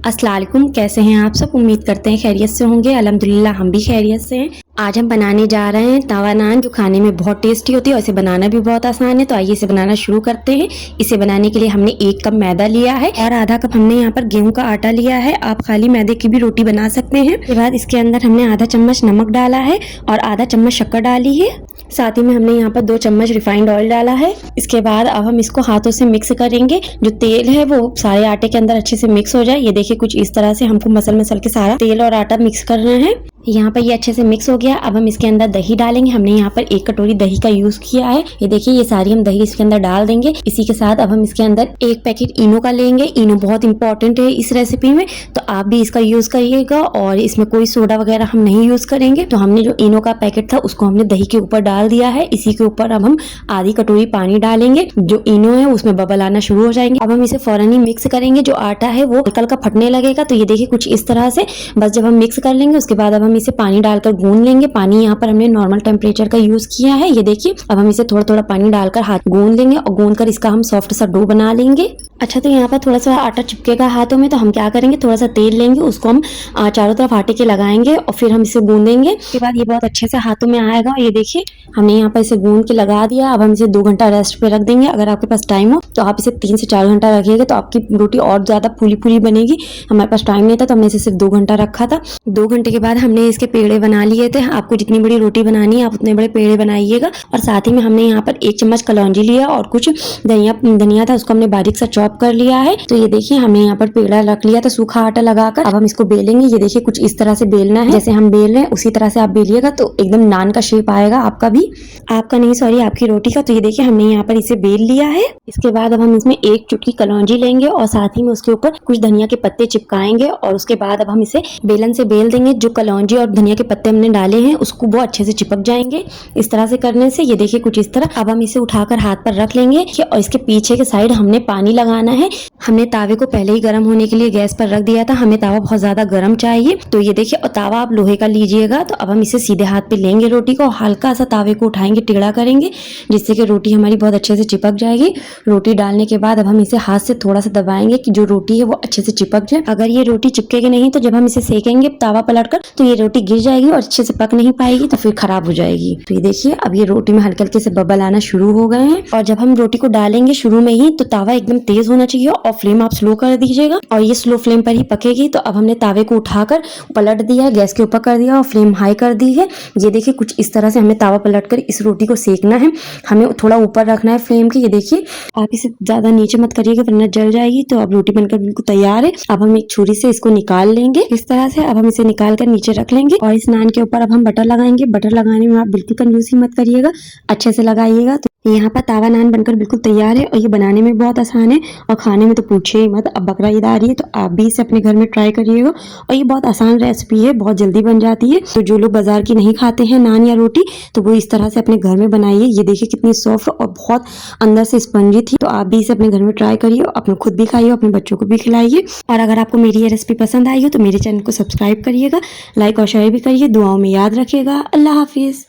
अस्सलाम वालेकुम, कैसे हैं आप सब। उम्मीद करते हैं खैरियत से होंगे। अल्हम्दुलिल्लाह हम भी खैरियत से हैं। आज हम बनाने जा रहे हैं तवा नान, जो खाने में बहुत टेस्टी होती है और इसे बनाना भी बहुत आसान है। तो आइए इसे बनाना शुरू करते हैं। इसे बनाने के लिए हमने 1 कप मैदा लिया है और आधा कप हमने यहाँ पर गेहूं का आटा लिया है। आप खाली मैदे की भी रोटी बना सकते हैं। उसके बाद इसके अंदर हमने आधा चम्मच नमक डाला है और आधा चम्मच शक्कर डाली है। साथ ही में हमने यहाँ पर 2 चम्मच रिफाइंड ऑयल डाला है। इसके बाद अब हम इसको हाथों से मिक्स करेंगे। जो तेल है वो सारे आटे के अंदर अच्छे से मिक्स हो जाए। ये देखिए कुछ इस तरह से हमको मसल के सारा तेल और आटा मिक्स करना है। यहाँ पर ये अच्छे से मिक्स हो गया। अब हम इसके अंदर दही डालेंगे। हमने यहाँ पर 1 कटोरी दही का यूज किया है। ये देखिए ये सारी हम दही इसके अंदर डाल देंगे। इसी के साथ अब हम इसके अंदर 1 पैकेट इनो का लेंगे। इनो बहुत इंपॉर्टेंट है इस रेसिपी में, तो आप भी इसका यूज करिएगा। और इसमें कोई सोडा वगैरह हम नहीं यूज करेंगे। तो हमने जो इनो का पैकेट था उसको हमने दही के ऊपर डाल दिया है। इसी के ऊपर अब हम आधी कटोरी पानी डालेंगे। जो इनो है उसमें बबल आना शुरू हो जाएंगे। अब हम इसे फौरन ही मिक्स करेंगे। जो आटा है वो हल्का हल्का फटने लगेगा। तो ये देखिए कुछ इस तरह से बस जब हम मिक्स कर लेंगे उसके बाद अब हम इसे पानी डालकर गूंद लेंगे। पानी यहाँ पर हमने नॉर्मल टेम्परेचर का यूज किया है। ये देखिए अब हम इसे थोड़ा थोड़ा पानी डालकर हाथ गूंद लेंगे और गूंद कर इसका हम सॉफ्ट सा डो बना लेंगे। अच्छा, तो यहाँ पर थोड़ा सा आटा चिपकेगा हाथों में, तो हम क्या करेंगे, थोड़ा सा तेल लेंगे, उसको हम चारों तरफ आटे के लगाएंगे और फिर हम इसे गूंदेंगे। उसके बाद ये बहुत अच्छे से हाथों में आएगा। ये देखिए हमने यहाँ पर इसे गूंद के लगा दिया। अब हम इसे 2 घंटा रेस्ट पे रख देंगे। अगर आपके पास टाइम हो तो आप इसे 3 से 4 घंटा रखिएगा तो आपकी रोटी और ज्यादा फूली फूली बनेगी। हमारे पास टाइम नहीं था तो हमने इसे सिर्फ 2 घंटा रखा था। 2 घंटे के बाद हमने इसके पेड़े बना लिए थे। आपको जितनी बड़ी रोटी बनानी है आप उतने बड़े पेड़े बनाइएगा। और साथ ही में हमने यहाँ पर 1 चम्मच कलौंजी लिया और कुछ धनिया था, उसको हमने बारीक सा चॉप कर लिया है। तो ये देखिए हमने यहाँ पर पेड़ा रख लिया था सूखा आटा लगाकर। अब हम इसको बेलेंगे। ये देखिए कुछ इस तरह से बेलना है, जैसे हम बेल रहे हैं उसी तरह से आप बेलिएगा तो एकदम नान का शेप आएगा आपका नहीं सॉरी आपकी रोटी का। तो ये देखिए हमने यहाँ पर इसे बेल लिया है। इसके बाद अब हम इसमें 1 चुटकी कलौंजी लेंगे और साथ ही में उसके ऊपर कुछ धनिया के पत्ते चिपकाएंगे और उसके बाद अब हम इसे बेलन से बेल देंगे। जो कलौंजी और धनिया के पत्ते हमने डाले हैं उसको वो अच्छे से चिपक जाएंगे। इस तरह से करने से ये देखिए कुछ इस तरह। अब हम इसे उठाकर हाथ पर रख लेंगे और इसके पीछे के साइड हमने पानी लगाना है। हमने तावे को पहले ही गर्म होने के लिए गैस पर रख दिया था। हमें तावा बहुत ज्यादा गर्म चाहिए। तो ये देखिए और तावा आप लोहे का लीजिएगा। तो अब हम इसे सीधे हाथ पे लेंगे रोटी को, हल्का सा तावे को उठाएंगे, टेढ़ा करेंगे जिससे कि रोटी हमारी बहुत अच्छे से चिपक जाएगी। रोटी डालने के बाद अब हम इसे हाथ से थोड़ा सा दबाएंगे कि जो रोटी है वो अच्छे से चिपक जाए। अगर ये रोटी चिपकेगी नहीं तो जब हम इसे सेकेंगे तावा पलटकर तो ये रोटी गिर जाएगी और अच्छे से पक नहीं पाएगी, तो फिर खराब हो जाएगी। तो ये देखिए अब ये रोटी में हल्के हल्के से बबल आना शुरू हो गए हैं। और जब हम रोटी को डालेंगे शुरू में ही तो तावा एकदम तेज होना चाहिए और फ्लेम आप स्लो कर दीजिएगा और ये स्लो फ्लेम पर ही पकेगी। तो अब हमने तावे को उठाकर पलट दिया है, गैस के ऊपर कर दिया और फ्लेम हाई कर दी है। ये देखिए कुछ इस तरह से हमें तावा पलटकर इस रोटी को सेकना है। हमें थोड़ा ऊपर रखना है फ्लेम के। ये देखिए आप इसे ज्यादा नीचे मत करिएगा वरना जल जाएगी। तो अब रोटी बनकर बिल्कुल तैयार है। अब हम एक छुरी से इसको निकाल लेंगे इस तरह से। अब हम इसे निकाल कर नीचे रख लेंगे और इस नान के ऊपर अब हम बटर लगाएंगे। बटर लगाने में आप बिल्कुल कंजूसी मत करिएगा, अच्छे से लगाइएगा। तो यहाँ पर तावा नान बनकर बिल्कुल तैयार है और ये बनाने में बहुत आसान है और खाने में तो पूछे ही मत। अब बकरा ईद आ रही है तो आप भी इसे अपने घर में ट्राई करिएगा और ये बहुत आसान रेसिपी है, बहुत जल्दी बन जाती है। तो जो लोग बाजार की नहीं खाते हैं नान या रोटी तो वो इस तरह से अपने घर में बनाइए। ये देखिए कितनी सॉफ्ट और बहुत अंदर से स्पंजी थी। तो आप भी इसे अपने घर में ट्राई करिए, अपने खुद भी खाइए, अपने बच्चों को भी खिलाइए। और अगर आपको मेरी ये रेसिपी पसंद आई हो तो मेरे चैनल को सब्सक्राइब करिएगा, लाइक और शेयर भी करिए। दुआओं में याद रखिएगा। अल्लाह हाफिज।